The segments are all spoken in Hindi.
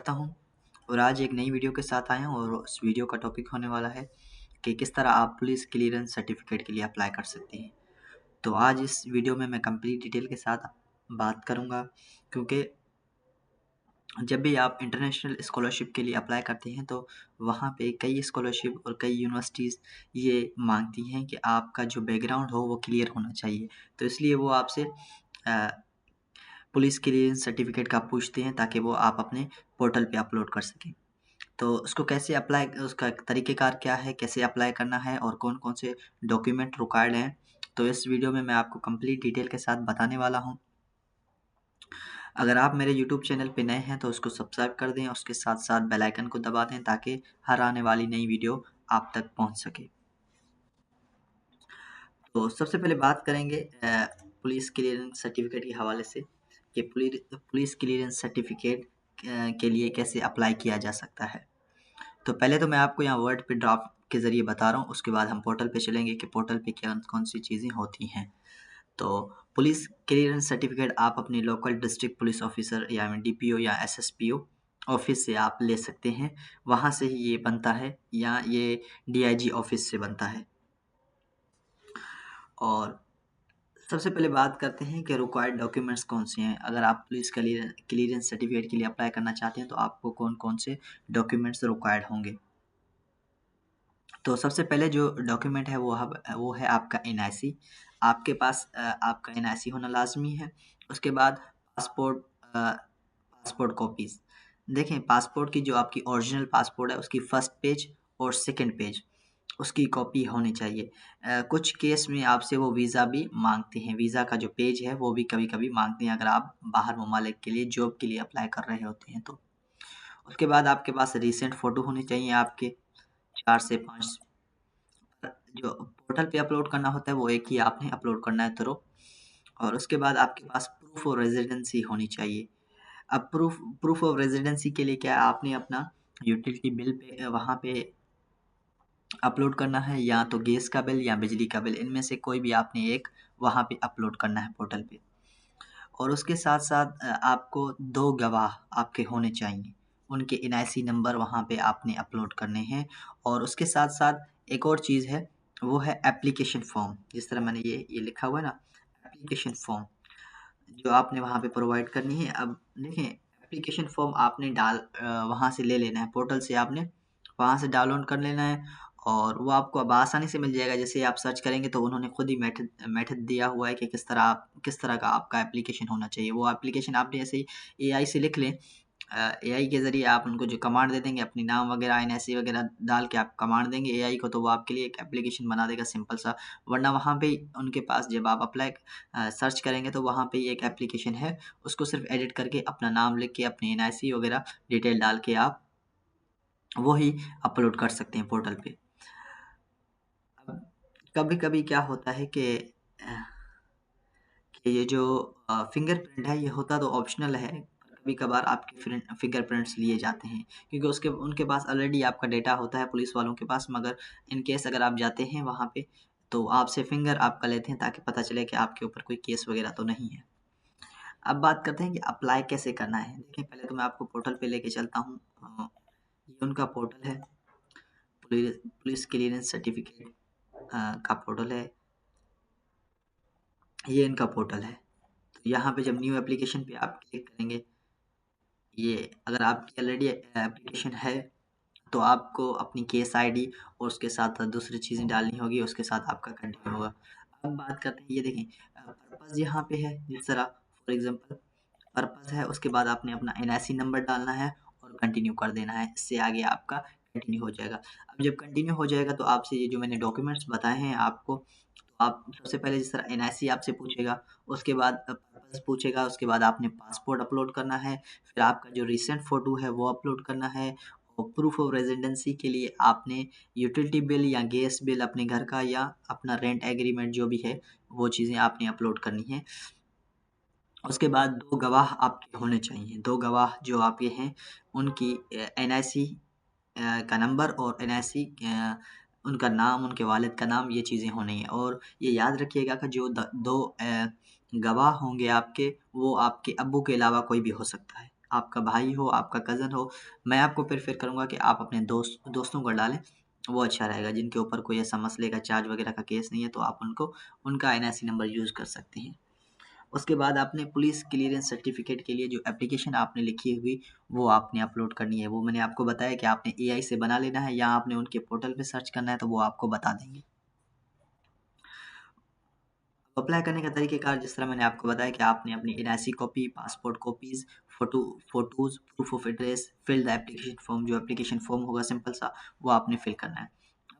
करता हूँ और आज एक नई वीडियो के साथ आया हूँ और उस वीडियो का टॉपिक होने वाला है कि किस तरह आप पुलिस क्लियरेंस सर्टिफिकेट के लिए अप्लाई कर सकते हैं। तो आज इस वीडियो में मैं कंप्लीट डिटेल के साथ बात करूँगा, क्योंकि जब भी आप इंटरनेशनल स्कॉलरशिप के लिए अप्लाई करते हैं तो वहाँ पे कई स्कॉलरशिप और कई यूनिवर्सिटीज़ ये मांगती हैं कि आपका जो बैकग्राउंड हो वो क्लियर होना चाहिए। तो इसलिए वो आपसे पुलिस क्लियरेंस सर्टिफिकेट का पूछते हैं ताकि वो आप अपने पोर्टल पे अपलोड कर सकें। तो उसको कैसे अप्लाई, उसका तरीक़ेकार क्या है, कैसे अप्लाई करना है और कौन-कौन से डॉक्यूमेंट रिक्वायर्ड हैं, तो इस वीडियो में मैं आपको कंप्लीट डिटेल के साथ बताने वाला हूँ। अगर आप मेरे यूट्यूब चैनल पे नए हैं तो उसको सब्सक्राइब कर दें और उसके साथ-साथ बेल आइकन को दबा दें ताकि हर आने वाली नई वीडियो आप तक पहुँच सके। तो सबसे पहले बात करेंगे पुलिस क्लियरेंस सर्टिफिकेट के हवाले से कि पुलिस क्लियरेंस सर्टिफिकेट के लिए कैसे अप्लाई किया जा सकता है। तो पहले तो मैं आपको यहाँ वर्ड पे ड्राफ्ट के ज़रिए बता रहा हूँ, उसके बाद हम पोर्टल पे चलेंगे कि पोर्टल पे क्या कौन-सी चीज़ें होती हैं। तो पुलिस क्लियरेंस सर्टिफिकेट आप अपने लोकल डिस्ट्रिक्ट पुलिस ऑफिसर या डीपीओ या एसएसपीओ ऑफिस से आप ले सकते हैं, वहाँ से ही ये बनता है या ये डीआईजी ऑफिस से बनता है। और सबसे पहले बात करते हैं कि रिक्वायर्ड डॉक्यूमेंट्स कौन से हैं। अगर आप पुलिस क्लियरेंस सर्टिफिकेट के लिए अप्लाई करना चाहते हैं तो आपको कौन-कौन से डॉक्यूमेंट्स रिक्वायर्ड होंगे। तो सबसे पहले जो डॉक्यूमेंट है वो है आपका एनआईसी। आपके पास आपका एनआईसी होना लाज़मी है। उसके बाद पासपोर्ट कॉपीज़। देखें, पासपोर्ट की जो आपकी ओरिजिनल पासपोर्ट है उसकी फर्स्ट पेज और सेकंड पेज उसकी कॉपी होनी चाहिए। कुछ केस में आपसे वो वीज़ा भी माँगते हैं। वीज़ा का जो पेज है वो भी कभी-कभी माँगते हैं अगर आप बाहर ममालिक के लिए जॉब के लिए अप्लाई कर रहे होते हैं तो। उसके बाद आपके पास रीसेंट फ़ोटो होने चाहिए आपके 4 से 5। जो पोर्टल पे अपलोड करना होता है वो एक ही आपने अपलोड करना है तुरंत। और उसके बाद आपके पास प्रूफ ऑफ रेज़िडेंसी होनी चाहिए। अब प्रूफ ऑफ रेज़िडेंसी के लिए क्या है, आपने अपना यूटिलिटी बिल पे वहाँ पे अपलोड करना है, या तो गैस का बिल या बिजली का बिल, इनमें से कोई भी आपने एक वहाँ पे अपलोड करना है पोर्टल पे। और उसके साथ-साथ आपको 2 गवाह आपके होने चाहिए। उनके एनआईसी नंबर वहाँ पे आपने अपलोड करने हैं। और उसके साथ-साथ एक और चीज़ है, वो है एप्लीकेशन फ़ॉर्म। जिस तरह मैंने ये लिखा हुआ है ना, एप्लीकेशन फ़ॉर्म, जो आपने वहाँ पे प्रोवाइड करनी है। अब देखें, एप्लीकेशन फ़ॉर्म आपने वहाँ से ले लेना है, पोर्टल से आपने वहाँ से डाउनलोड कर लेना है और वो आपको अब आसानी से मिल जाएगा। जैसे आप सर्च करेंगे तो उन्होंने खुद ही मेथड मेथड दिया हुआ है कि किस तरह का आपका एप्लीकेशन होना चाहिए। वो एप्लीकेशन आपने ऐसे ही एआई से लिख लें। एआई के ज़रिए आप उनको जो कमांड दे देंगे, अपनी नाम वगैरह, एनआईसी वगैरह डाल के आप कमांड देंगे एआई को, तो वो आपके लिए एक एप्लीकेशन बना देगा सिंपल सा। वरना वहाँ पे उनके पास जब आप सर्च करेंगे तो वहाँ पे ही एक एप्लीकेशन है, उसको सिर्फ़ एडिट करके अपना नाम लिख के अपनी एनआईसी वगैरह डिटेल डाल के आप वो ही अपलोड कर सकते हैं पोर्टल पे। अब कभी-कभी क्या होता है अ, कि ये जो फ़िंगरप्रिंट है ये होता तो ऑप्शनल है। कभी-कभार आपके फ़िंगरप्रिंट्स लिए जाते हैं, क्योंकि उसके उनके पास ऑलरेडी आपका डेटा होता है पुलिस वालों के पास, मगर इन केस अगर आप जाते हैं वहाँ पे तो आपसे फ़िंगर आपका लेते हैं ताकि पता चले कि आपके ऊपर कोई केस वगैरह तो नहीं है। अब बात करते हैं कि अप्लाई कैसे करना है। देखिए, पहले तो मैं आपको पोर्टल पे लेके चलता हूँ। ये उनका पोर्टल है, पुलिस क्लियरेंस सर्टिफिकेट का पोर्टल है। ये इनका पोर्टल है। तो यहाँ पे जब न्यू एप्लीकेशन पे आप क्लिक करेंगे, ये अगर आपकी ऑलरेडी एप्लीकेशन है तो आपको अपनी केस आईडी और उसके साथ दूसरी चीज़ें डालनी होगी, उसके साथ आपका कंटिन्यू होगा। अब बात करते हैं, ये देखें, पर्पज़ यहाँ पे है। जिस तरह फॉर एग्ज़ाम्पल पर्पज़ है, उसके बाद आपने अपना एनआईसी नंबर डालना है और कंटिन्यू कर देना है। इससे आगे आपका कंटिन्यू हो जाएगा। अब जब कंटिन्यू हो जाएगा तो आपसे ये जो मैंने डॉक्यूमेंट्स बताए हैं आपको, तो आप सबसे पहले जिस तरह एनआईसी आपसे पूछेगा, उसके बाद पर्पज़ पूछेगा, उसके बाद आपने पासपोर्ट अपलोड करना है, फिर आपका जो रीसेंट फ़ोटो है वो अपलोड करना है। और प्रूफ ऑफ रेज़िडेंसी के लिए आपने यूटिलिटी बिल या गैस बिल अपने घर का या अपना रेंट एग्रीमेंट जो भी है, वो चीज़ें आपने अपलोड करनी है। उसके बाद 2 गवाह आपके होने चाहिए। 2 गवाह जो आपके हैं, उनकी एनआईसी का नंबर और एनआईसी उनका नाम, उनके वालिद का नाम, ये चीज़ें होनी हैं। और ये याद रखिएगा कि जो 2 गवाह होंगे आपके, वो आपके अब्बू के अलावा कोई भी हो सकता है। आपका भाई हो, आपका कज़न हो, मैं आपको प्रेफ़र करूँगा कि आप अपने दोस्तों को डालें, वो अच्छा रहेगा। जिनके ऊपर कोई ऐसा मसले का चार्ज वग़ैरह का केस नहीं है, तो आप उनका एनआईसी नंबर यूज़ कर सकते हैं। उसके बाद आपने पुलिस क्लीयरेंस सर्टिफ़िकेट के लिए जो एप्लीकेशन आपने लिखी होगी, वो आपने अपलोड करनी है। वो मैंने आपको बताया कि आपने एआई से बना लेना है या आपने उनके पोर्टल पे सर्च करना है, तो वो आपको बता देंगे। अप्लाई करने का तरीक़ेकार जिस तरह मैंने आपको बताया कि आपने अपनी NIC copy, passport copies, photos, proof of address, fill the application form, जो एप्लीकेशन फ़ॉर्म होगा सिंपल सा, वो आपने फिल करना है।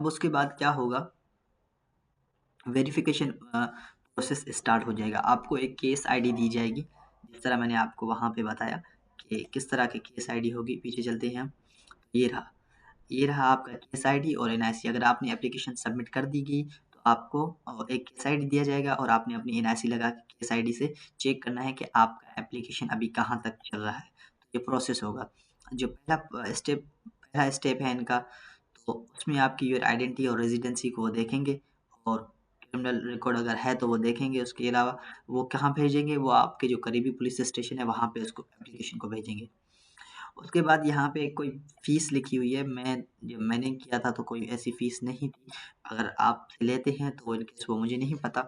अब उसके बाद क्या होगा, वेरिफ़िकेशन प्रोसेस स्टार्ट हो जाएगा। आपको एक केस आईडी दी जाएगी, जिस तरह मैंने आपको वहाँ पे बताया कि किस तरह की केस आईडी होगी। पीछे चलते हैं हम, ये रहा। ये रहा आपका केस आईडी और एनआईसी। अगर आपने एप्लीकेशन सबमिट कर दी गई, तो आपको एक केस आईडी दिया जाएगा और आपने अपनी एनआईसी लगा के केस आईडी से चेक करना है कि आपका एप्लीकेशन अभी कहाँ तक चल रहा है। तो ये प्रोसेस होगा। जो पहला स्टेप है इनका, तो उसमें आपकी योर आइडेंटिटी और रेज़िडेंसी को वो देखेंगे और क्रिमिनल रिकॉर्ड अगर है तो वो देखेंगे। उसके अलावा वो कहाँ भेजेंगे, वो आपके जो करीबी पुलिस स्टेशन है वहाँ पे उसको एप्लीकेशन को भेजेंगे। उसके बाद यहाँ पे कोई फ़ीस लिखी हुई है, जब मैंने किया था तो कोई ऐसी फ़ीस नहीं थी। अगर आप लेते हैं तो इन केस वो मुझे नहीं पता।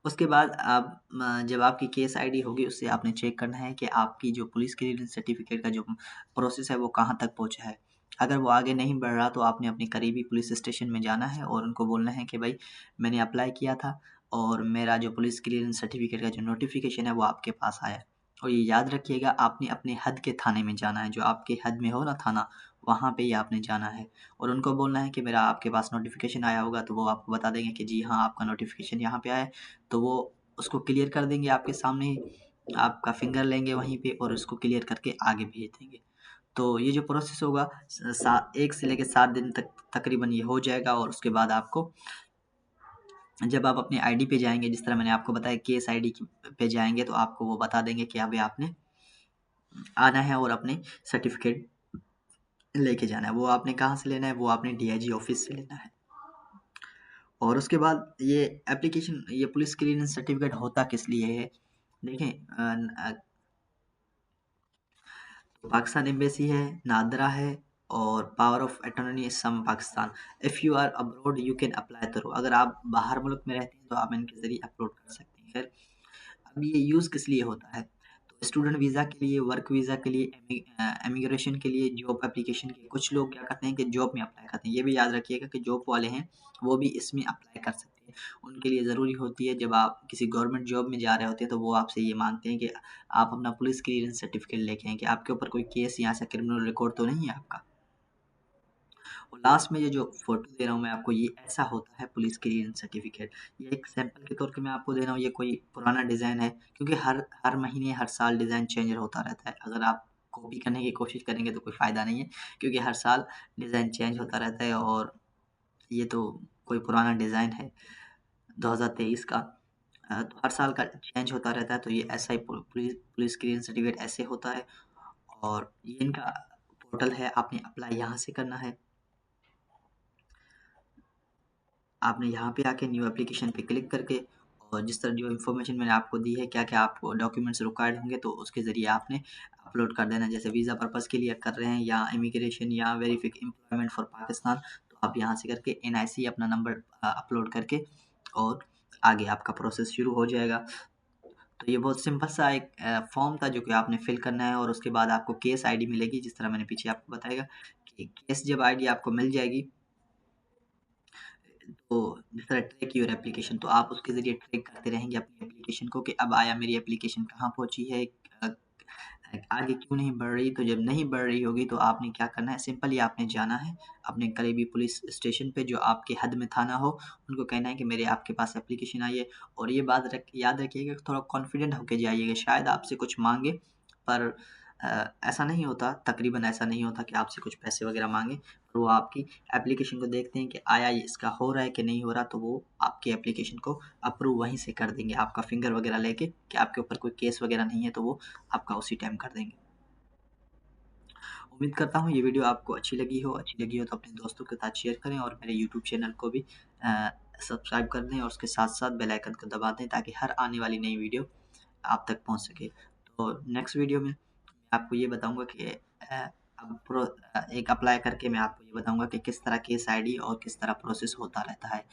उसके बाद आप जब आपकी केस आईडी होगी, उससे आपने चेक करना है कि आपकी जो पुलिस क्लीयरेंस सर्टिफ़िकेट का जो प्रोसेस है वो कहाँ तक पहुँचा है। अगर वो आगे नहीं बढ़ रहा, तो आपने अपने करीबी पुलिस स्टेशन में जाना है और उनको बोलना है कि भाई, मैंने अप्लाई किया था और मेरा जो पुलिस क्लीयरेंस सर्टिफ़िकेट का जो नोटिफ़िकेशन है वो आपके पास आया है। और ये याद रखिएगा, आपने अपने हद के थाने में जाना है, जो आपके हद में हो ना थाना, वहाँ पे ही आपने जाना है और उनको बोलना है कि मेरा आपके पास नोटिफ़िकेशन आया होगा, तो वो आपको बता देंगे कि जी हाँ, आपका नोटिफ़िकेशन यहाँ पे आया है। तो वो उसको क्लियर कर देंगे आपके सामने ही, आपका फ़िंगर लेंगे वहीं पे और उसको क्लियर करके आगे भेज देंगे। तो ये जो प्रोसेस होगा, स सा 1 से लेके 7 दिन तक तकरीबन ये हो जाएगा और उसके बाद आपको, जब आप अपनी आईडी पे जाएँगे, जिस तरह मैंने आपको बताया केस आईडी पे जाएँगे, तो आपको वो बता देंगे कि अभी आपने आना है और अपने सर्टिफ़िकेट लेके जाना है। वो आपने कहाँ से लेना है, वो आपने डीआईजी ऑफ़िस से लेना है। और उसके बाद ये पुलिस क्लीयरेंस सर्टिफ़िकेट होता किस लिए है? देखें, पाकिस्तान एम्बेसी है, नादरा है और पावर ऑफ अटॉर्नी सम Pakistan. If you are abroad you can apply through. अगर आप बाहर मुल्क में रहते हैं, तो आप इनके ज़रिए अपलोड कर सकते हैं। खैर, अब ये यूज़ किस लिए होता है? तो स्टूडेंट वीज़ा के लिए, वर्क वीज़ा के लिए, इमिग्रेशन के लिए, जॉब एप्लीकेशन के, कुछ लोग क्या करते हैं कि जॉब में अप्लाई करते हैं। ये भी याद रखिएगा कि जॉब वाले हैं, वो भी इसमें अप्लाई कर सकते हैं। उनके लिए ज़रूरी होती है, जब आप किसी गवर्नमेंट जॉब में जा रहे होते हैं, तो वो आपसे ये माँगते हैं कि आप अपना पुलिस क्लीयरेंस सर्टिफ़िकेट लेके आएँ कि आपके ऊपर कोई केस या ऐसा क्रिमिनल रिकॉर्ड तो नहीं है आपका। और लास्ट में ये जो फ़ोटो दे रहा हूँ मैं आपको, ये ऐसा होता है पुलिस क्लीयरेंस सर्टिफ़िकेट। ये एक सैंपल के तौर पे मैं आपको दे रहा हूँ, ये कोई पुराना डिज़ाइन है, क्योंकि हर हर महीने, हर साल डिज़ाइन चेंज होता रहता है। अगर आप कॉपी करने की कोशिश करेंगे तो कोई फ़ायदा नहीं है, क्योंकि हर साल डिज़ाइन चेंज होता रहता है और ये तो कोई पुराना डिज़ाइन है 2023 का। तो हर साल का चेंज होता रहता है, तो ये ऐसा ही पुलिस क्लीयरेंस सर्टिफ़िकेट ऐसे होता है और ये इनका पोर्टल है, आपने अप्लाई यहाँ से करना है। आपने यहाँ पे आके न्यू एप्लीकेशन पे क्लिक करके, और जिस तरह जो इन्फॉर्मेशन मैंने आपको दी है, क्या-क्या आपको डॉक्यूमेंट्स रिक्वायर्ड होंगे, तो उसके ज़रिए आपने अपलोड कर देना है। जैसे वीज़ा पर्पज़ के लिए कर रहे हैं या इमिग्रेशन या एम्प्लॉयमेंट फॉर पाकिस्तान, तो आप यहाँ से करके एनआईसी अपना नंबर अपलोड करके और आगे आपका प्रोसेस शुरू हो जाएगा। तो ये बहुत सिंपल सा एक फॉर्म था जो कि आपने फिल करना है और उसके बाद आपको केस आईडी मिलेगी, जिस तरह मैंने पीछे आपको बताएगा कि केस जब आईडी आपको मिल जाएगी, तो जिस तरह ट्रैक योर एप्लीकेशन, तो आप उसके ज़रिए ट्रैक करते रहेंगे अपनी एप्लीकेशन को कि अब आया, मेरी एप्लीकेशन कहाँ पहुँची है, आगे क्यों नहीं बढ़ रही। तो जब नहीं बढ़ रही होगी, तो आपने क्या करना है, सिंपली आपने जाना है अपने करीबी पुलिस स्टेशन पे, जो आपके हद में थाना हो, उनको कहना है कि मेरे आपके पास एप्लीकेशन आई है। और ये बात याद रखिएगा कि थोड़ा कॉन्फिडेंट होके जाइएगा, शायद आपसे कुछ माँगे, पर ऐसा नहीं होता, तकरीबन ऐसा नहीं होता कि आपसे कुछ पैसे वग़ैरह माँगे। और वो आपकी एप्लीकेशन को देखते हैं कि आया ये इसका हो रहा है कि नहीं हो रहा, तो वो आपकी एप्लीकेशन को अप्रूव वहीं से कर देंगे, आपका फ़िंगर वग़ैरह लेके कि आपके ऊपर कोई केस वग़ैरह नहीं है, तो वो आपका उसी टाइम कर देंगे। उम्मीद करता हूँ ये वीडियो आपको अच्छी लगी हो तो अपने दोस्तों के साथ शेयर करें और मेरे यूट्यूब चैनल को भी सब्सक्राइब कर दें और उसके साथ-साथ बेल आइकन को दबा दें, ताकि हर आने वाली नई वीडियो आप तक पहुँच सके। तो नेक्स्ट वीडियो में मैं आपको ये बताऊँगा कि एक अप्लाई करके मैं आपको ये बताऊँगा कि किस तरह केस आईडी और किस तरह प्रोसेस होता रहता है।